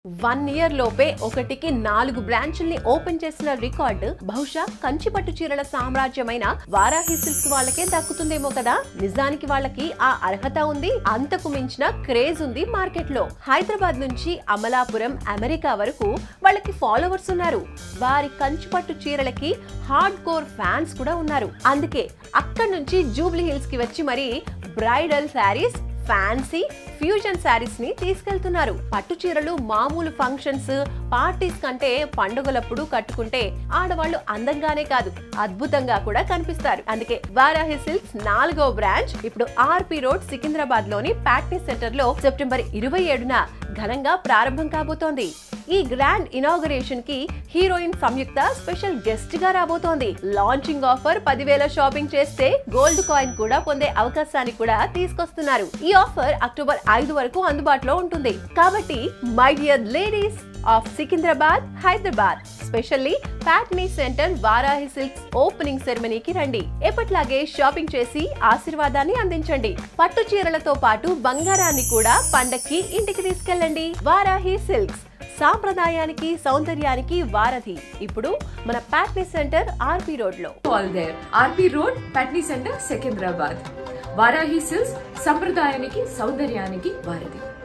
1 year లోపే ఒకటికి 4 బ్రాంచుల్ని open చేసిన రికార్డు బహుశా కంచిపట్టు చీరల సామ్రాజ్యమైన వారాహి సిల్క్స్ వాళ్ళకే దక్కుతుందేమో కదా. నిజానికి వాళ్ళకి ఆ అర్హత ఉంది, అంతకు మించిన క్రేజ్ ఉంది మార్కెట్ లో. హైదరాబాద్ నుంచి అమలాపురం, అమెరికా వరకు వాళ్ళకి ఫాలోవర్స్ ఉన్నారు. వారి కంచిపట్టు చీరలకి హార్డ్ కోర్ ఫ్యాన్స్ కూడా ఉన్నారు. అందుకే అక్కడి నుంచి జూబ్లీ హిల్స్ కి వచ్చి మరి bridal saris, fancy fusion saris ని తీసుకెళ్తున్నారు. పట్టు చీరలు మామూలు ఫంక్షన్స్, పార్టీస్ కంటే పండుగలప్పుడు కట్టుకుంటే ఆడవాళ్లు అందంగానే కాదు, అద్భుతంగా కూడా కనిపిస్తారు. అందుకే వారాహి సిల్క్స్ 4వ బ్రాంచ్ ఇప్పుడు ఆర్పి రోడ్ సికింద్రాబాద్ లోని ప్యాట్నీ సెంటర్ లో సెప్టెంబర్ 27న ఘనంగా ప్రారంభం కాబోతోంది. ఈ గ్రాండ్ ఇనాగరేషన్ కి హీరోయిన్ సంయుక్త స్పెషల్ గెస్ట్ గా రాబోతోంది. లాంచింగ్ ఆఫర్ 10,000 షాపింగ్ చేస్తే గోల్డ్ కాయిన్ కూడా పొందే అవకాశాన్ని కూడా తీసుకొస్తున్నారు. ఈ ఆఫర్ అక్టోబర్ 5 వరకు అందుబాటులో ఉంటుంది. కాబట్టి my dear ladies of Secunderabad, Hyderabad, specially Patny centre Varahi silks opening సెరమనీకి రండి. ఎప్పట్లాగే షాపింగ్ చేసి ఆశీర్వాదాన్ని అందించండి. పట్టు చీరలతో పాటు బంగారాన్ని కూడా పండక్కి ఇంటికి తీసుకెళ్ళండి. వారాహి సిల్క్స్ సాంప్రదాయానికి, సౌందర్యానికి వారధి. ఇప్పుడు మన ప్యాట్నీ సెంటర్ ఆర్పి రోడ్ లో. All there RP road, Patny centre, Secunderabad. Varahi silks సంప్రదాయానికి, సౌందర్యానికి వారధి.